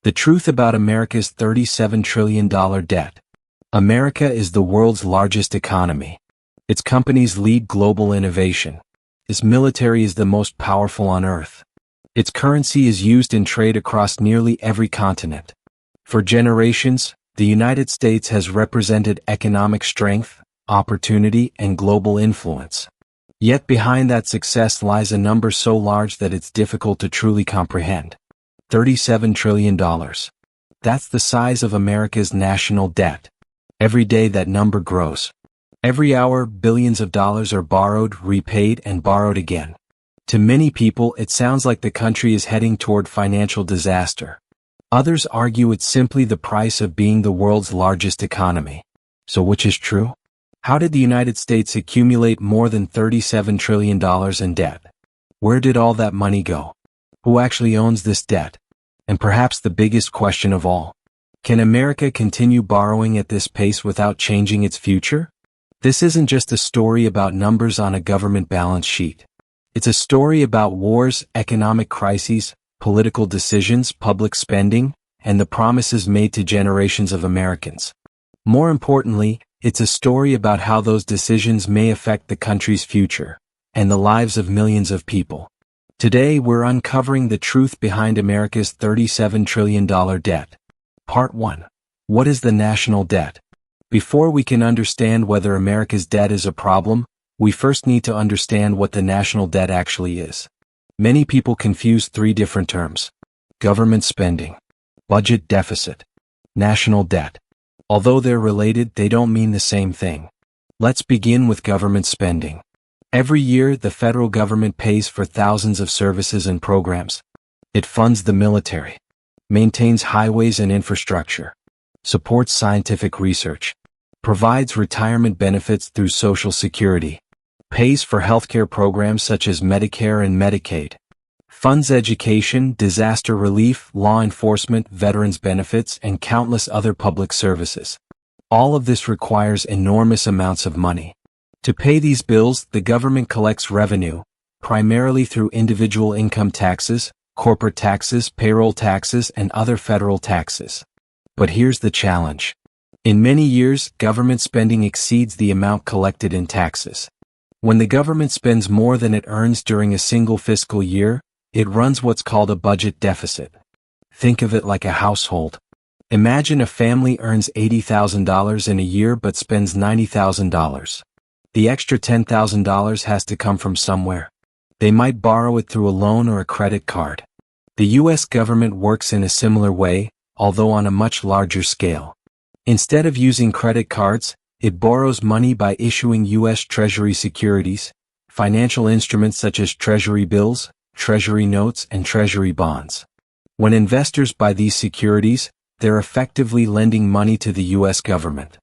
The truth about America's $37 trillion debt. America is the world's largest economy. Its companies lead global innovation. Its military is the most powerful on Earth. Its currency is used in trade across nearly every continent. For generations, the United States has represented economic strength, opportunity, and global influence. Yet behind that success lies a number so large that it's difficult to truly comprehend. $37 trillion. That's the size of America's national debt. Every day that number grows. Every hour, billions of dollars are borrowed, repaid, and borrowed again. To many people, it sounds like the country is heading toward financial disaster. Others argue it's simply the price of being the world's largest economy. So which is true? How did the United States accumulate more than $37 trillion in debt? Where did all that money go? Who actually owns this debt? And perhaps the biggest question of all, can America continue borrowing at this pace without changing its future? This isn't just a story about numbers on a government balance sheet. It's a story about wars, economic crises, political decisions, public spending, and the promises made to generations of Americans. More importantly, it's a story about how those decisions may affect the country's future and the lives of millions of people. Today we're uncovering the truth behind America's $37 trillion debt. Part 1. What is the national debt? Before we can understand whether America's debt is a problem, we first need to understand what the national debt actually is. Many people confuse three different terms: government spending, budget deficit, national debt. Although they're related, they don't mean the same thing. Let's begin with government spending. Every year, the federal government pays for thousands of services and programs. It funds the military, maintains highways and infrastructure, supports scientific research, provides retirement benefits through Social Security, pays for healthcare programs such as Medicare and Medicaid, funds education, disaster relief, law enforcement, veterans benefits, and countless other public services. All of this requires enormous amounts of money. To pay these bills, the government collects revenue, primarily through individual income taxes, corporate taxes, payroll taxes, and other federal taxes. But here's the challenge. In many years, government spending exceeds the amount collected in taxes. When the government spends more than it earns during a single fiscal year, it runs what's called a budget deficit. Think of it like a household. Imagine a family earns $80,000 in a year but spends $90,000. The extra $10,000 has to come from somewhere. They might borrow it through a loan or a credit card. The U.S. government works in a similar way, although on a much larger scale. Instead of using credit cards, it borrows money by issuing U.S. Treasury securities, financial instruments such as Treasury bills, Treasury notes, and Treasury bonds. When investors buy these securities, they're effectively lending money to the U.S. government.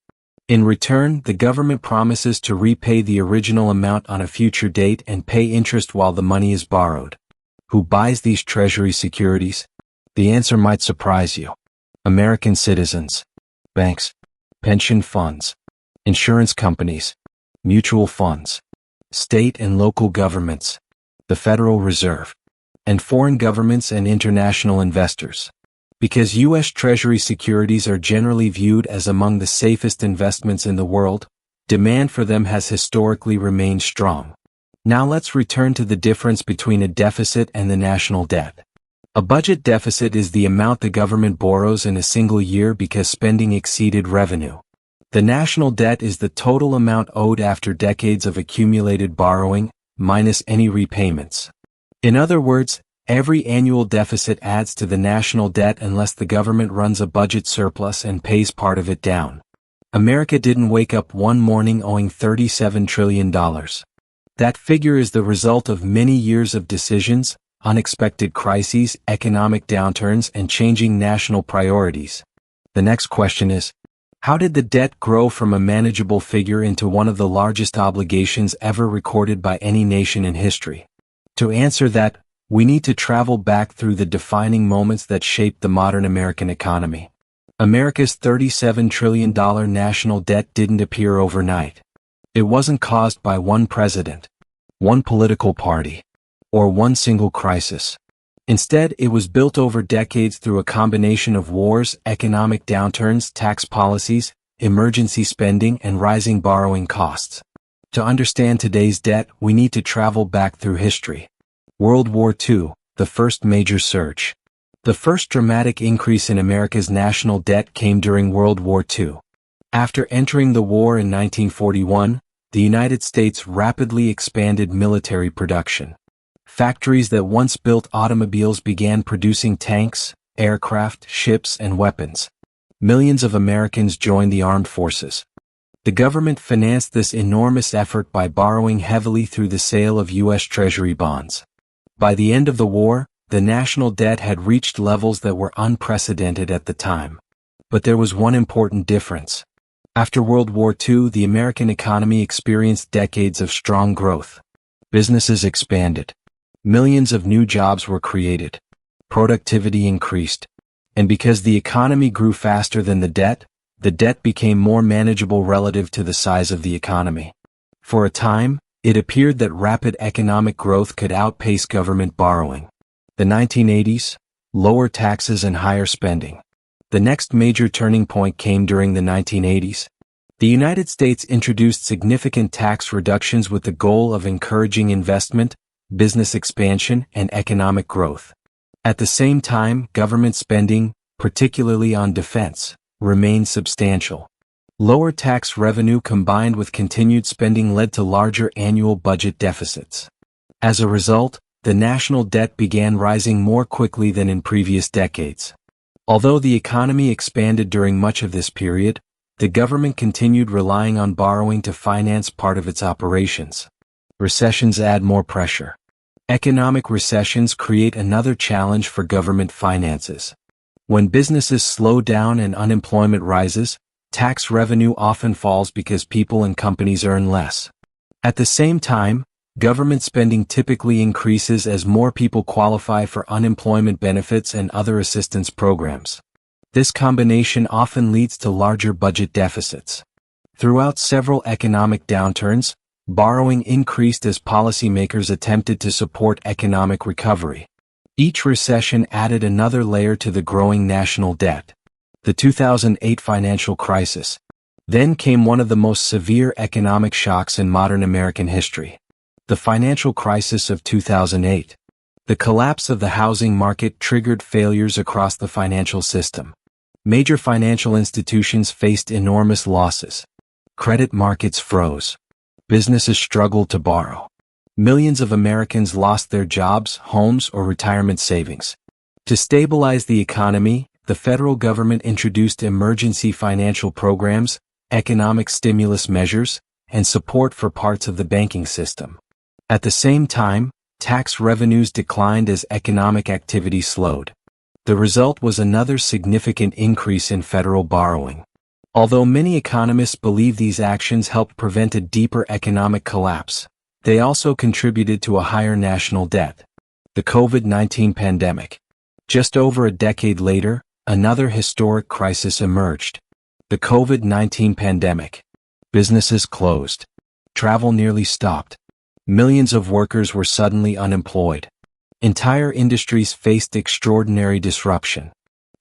In return, the government promises to repay the original amount on a future date and pay interest while the money is borrowed. Who buys these Treasury securities? The answer might surprise you. American citizens, banks, pension funds, insurance companies, mutual funds, state and local governments, the Federal Reserve, and foreign governments and international investors. Because U.S. Treasury securities are generally viewed as among the safest investments in the world, demand for them has historically remained strong. Now let's return to the difference between a deficit and the national debt. A budget deficit is the amount the government borrows in a single year because spending exceeded revenue. The national debt is the total amount owed after decades of accumulated borrowing, minus any repayments. In other words, every annual deficit adds to the national debt unless the government runs a budget surplus and pays part of it down. America didn't wake up one morning owing $37 trillion. That figure is the result of many years of decisions, unexpected crises, economic downturns, and changing national priorities. The next question is, how did the debt grow from a manageable figure into one of the largest obligations ever recorded by any nation in history? To answer that, we need to travel back through the defining moments that shaped the modern American economy. America's $37 trillion national debt didn't appear overnight. It wasn't caused by one president, one political party, or one single crisis. Instead, it was built over decades through a combination of wars, economic downturns, tax policies, emergency spending, and rising borrowing costs. To understand today's debt, we need to travel back through history. World War II, the first major surge. The first dramatic increase in America's national debt came during World War II. After entering the war in 1941, the United States rapidly expanded military production. Factories that once built automobiles began producing tanks, aircraft, ships, and weapons. Millions of Americans joined the armed forces. The government financed this enormous effort by borrowing heavily through the sale of U.S. Treasury bonds. By the end of the war, the national debt had reached levels that were unprecedented at the time. But there was one important difference. After World War II, the American economy experienced decades of strong growth. Businesses expanded. Millions of new jobs were created. Productivity increased. And because the economy grew faster than the debt became more manageable relative to the size of the economy. For a time, it appeared that rapid economic growth could outpace government borrowing. The 1980s, lower taxes and higher spending. The next major turning point came during the 1980s. The United States introduced significant tax reductions with the goal of encouraging investment, business expansion, and economic growth. At the same time, government spending, particularly on defense, remained substantial. Lower tax revenue combined with continued spending led to larger annual budget deficits. As a result, the national debt began rising more quickly than in previous decades. Although the economy expanded during much of this period, the government continued relying on borrowing to finance part of its operations. Recessions add more pressure. Economic recessions create another challenge for government finances. When businesses slow down and unemployment rises, tax revenue often falls because people and companies earn less. At the same time, government spending typically increases as more people qualify for unemployment benefits and other assistance programs. This combination often leads to larger budget deficits. Throughout several economic downturns, borrowing increased as policymakers attempted to support economic recovery. Each recession added another layer to the growing national debt. The 2008 financial crisis. Then came one of the most severe economic shocks in modern American history. The financial crisis of 2008. The collapse of the housing market triggered failures across the financial system. Major financial institutions faced enormous losses. Credit markets froze. Businesses struggled to borrow. Millions of Americans lost their jobs, homes, or retirement savings. To stabilize the economy, the federal government introduced emergency financial programs, economic stimulus measures, and support for parts of the banking system. At the same time, tax revenues declined as economic activity slowed. The result was another significant increase in federal borrowing. Although many economists believe these actions helped prevent a deeper economic collapse, they also contributed to a higher national debt. The COVID-19 pandemic. Just over a decade later, another historic crisis emerged. The COVID-19 pandemic. Businesses closed. Travel nearly stopped. Millions of workers were suddenly unemployed. Entire industries faced extraordinary disruption.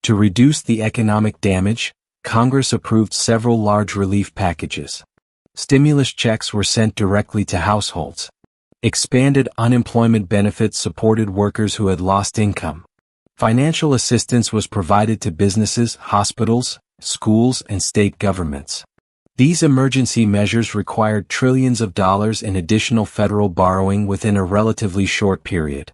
To reduce the economic damage, Congress approved several large relief packages. Stimulus checks were sent directly to households. Expanded unemployment benefits supported workers who had lost income. Financial assistance was provided to businesses, hospitals, schools, and state governments. These emergency measures required trillions of dollars in additional federal borrowing within a relatively short period.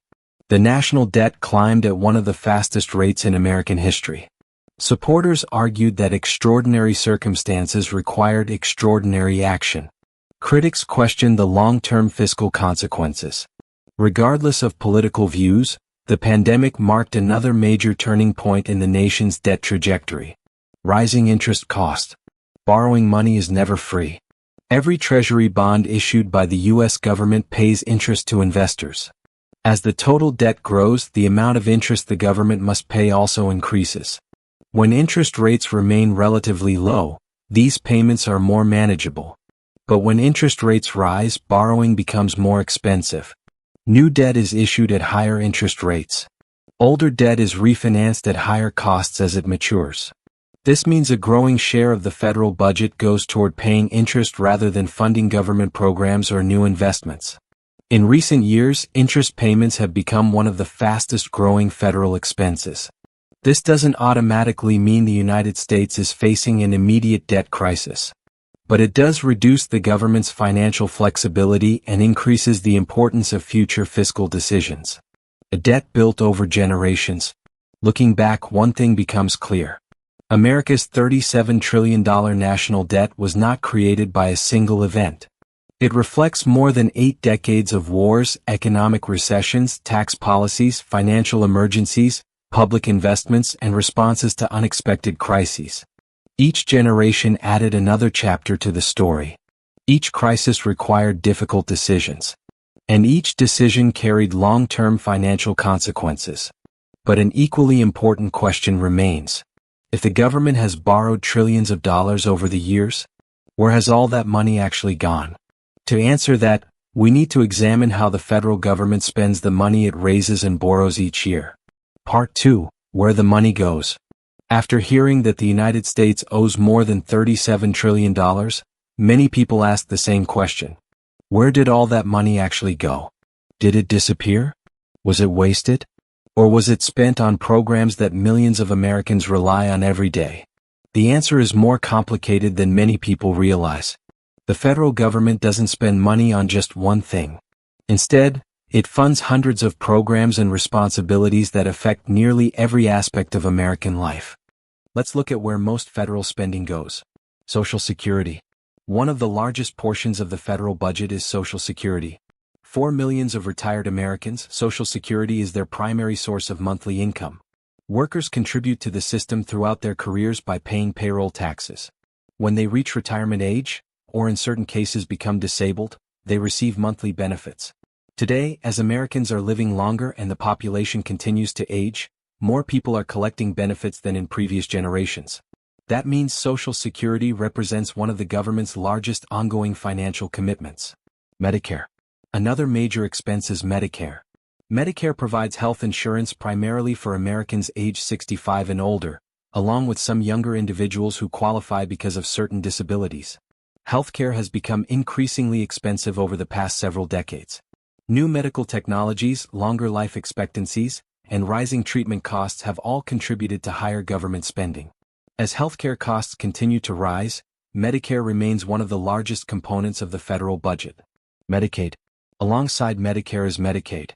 The national debt climbed at one of the fastest rates in American history. Supporters argued that extraordinary circumstances required extraordinary action. Critics questioned the long-term fiscal consequences. Regardless of political views, the pandemic marked another major turning point in the nation's debt trajectory. Rising interest cost. Borrowing money is never free. Every treasury bond issued by the U.S. government pays interest to investors. As the total debt grows, the amount of interest the government must pay also increases. When interest rates remain relatively low, these payments are more manageable. But when interest rates rise, borrowing becomes more expensive. New debt is issued at higher interest rates. Older debt is refinanced at higher costs as it matures. This means a growing share of the federal budget goes toward paying interest rather than funding government programs or new investments. In recent years, interest payments have become one of the fastest growing federal expenses. This doesn't automatically mean the United States is facing an immediate debt crisis. But it does reduce the government's financial flexibility and increases the importance of future fiscal decisions. A debt built over generations. Looking back, one thing becomes clear. America's $37 trillion national debt was not created by a single event. It reflects more than 8 decades of wars, economic recessions, tax policies, financial emergencies, public investments, and responses to unexpected crises. Each generation added another chapter to the story. Each crisis required difficult decisions. And each decision carried long-term financial consequences. But an equally important question remains. If the government has borrowed trillions of dollars over the years, where has all that money actually gone? To answer that, we need to examine how the federal government spends the money it raises and borrows each year. Part 2. Where the money goes. After hearing that the United States owes more than $37 trillion, many people ask the same question. Where did all that money actually go? Did it disappear? Was it wasted? Or was it spent on programs that millions of Americans rely on every day? The answer is more complicated than many people realize. The federal government doesn't spend money on just one thing. Instead, it funds hundreds of programs and responsibilities that affect nearly every aspect of American life. Let's look at where most federal spending goes. Social Security. One of the largest portions of the federal budget is Social Security. For millions of retired Americans, Social Security is their primary source of monthly income. Workers contribute to the system throughout their careers by paying payroll taxes. When they reach retirement age, or in certain cases become disabled, they receive monthly benefits. Today, as Americans are living longer and the population continues to age, more people are collecting benefits than in previous generations. That means Social Security represents one of the government's largest ongoing financial commitments. Medicare. Another major expense is Medicare. Medicare provides health insurance primarily for Americans age 65 and older, along with some younger individuals who qualify because of certain disabilities. Healthcare has become increasingly expensive over the past several decades. New medical technologies, longer life expectancies, and rising treatment costs have all contributed to higher government spending. As healthcare costs continue to rise, Medicare remains one of the largest components of the federal budget. Medicaid. Alongside Medicare is Medicaid.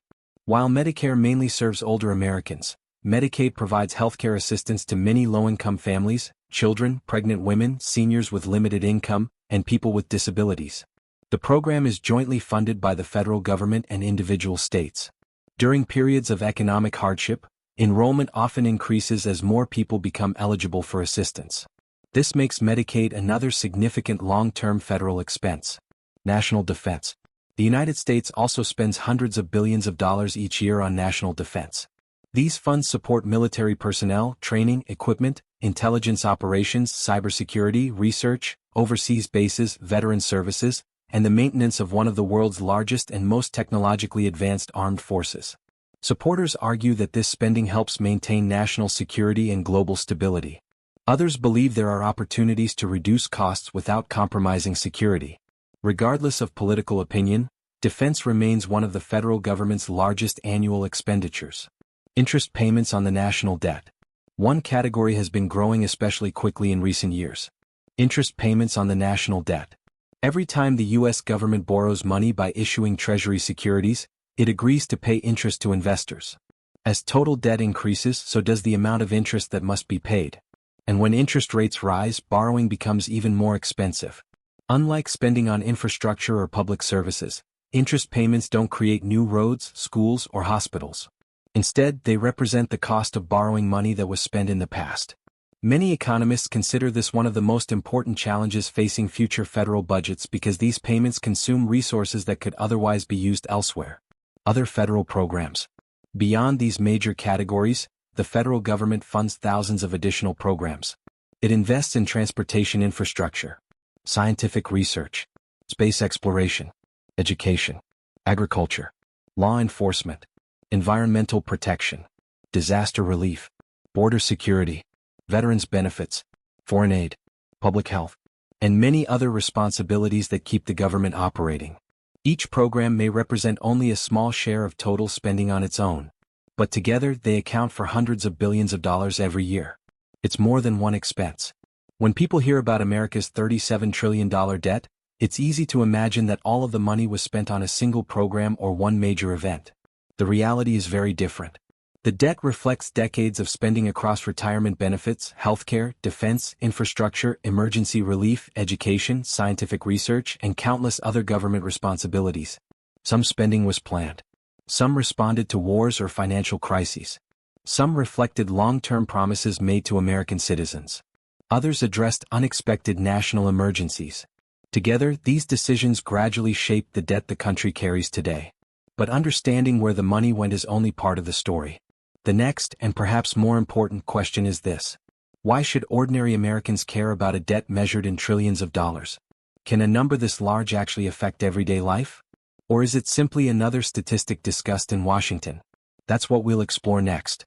While Medicare mainly serves older Americans, Medicaid provides healthcare assistance to many low-income families, children, pregnant women, seniors with limited income, and people with disabilities. The program is jointly funded by the federal government and individual states. During periods of economic hardship, enrollment often increases as more people become eligible for assistance. This makes Medicaid another significant long-term federal expense. National defense. The United States also spends hundreds of billions of dollars each year on national defense. These funds support military personnel, training, equipment, intelligence operations, cybersecurity, research, overseas bases, veteran services, and the maintenance of one of the world's largest and most technologically advanced armed forces. Supporters argue that this spending helps maintain national security and global stability. Others believe there are opportunities to reduce costs without compromising security. Regardless of political opinion, defense remains one of the federal government's largest annual expenditures. Interest payments on the national debt. One category has been growing especially quickly in recent years. Interest payments on the national debt. Every time the U.S. government borrows money by issuing Treasury securities, it agrees to pay interest to investors. As total debt increases, so does the amount of interest that must be paid. And when interest rates rise, borrowing becomes even more expensive. Unlike spending on infrastructure or public services, interest payments don't create new roads, schools, or hospitals. Instead, they represent the cost of borrowing money that was spent in the past. Many economists consider this one of the most important challenges facing future federal budgets because these payments consume resources that could otherwise be used elsewhere. Other federal programs. Beyond these major categories, the federal government funds thousands of additional programs. It invests in transportation infrastructure, scientific research, space exploration, education, agriculture, law enforcement, environmental protection, disaster relief, border security, veterans benefits, foreign aid, public health, and many other responsibilities that keep the government operating. Each program may represent only a small share of total spending on its own, but together they account for hundreds of billions of dollars every year. It's more than one expense. When people hear about America's $37 trillion debt, it's easy to imagine that all of the money was spent on a single program or one major event. The reality is very different. The debt reflects decades of spending across retirement benefits, healthcare, defense, infrastructure, emergency relief, education, scientific research, and countless other government responsibilities. Some spending was planned. Some responded to wars or financial crises. Some reflected long-term promises made to American citizens. Others addressed unexpected national emergencies. Together, these decisions gradually shaped the debt the country carries today. But understanding where the money went is only part of the story. The next, and perhaps more important question is this. Why should ordinary Americans care about a debt measured in trillions of dollars? Can a number this large actually affect everyday life? Or is it simply another statistic discussed in Washington? That's what we'll explore next.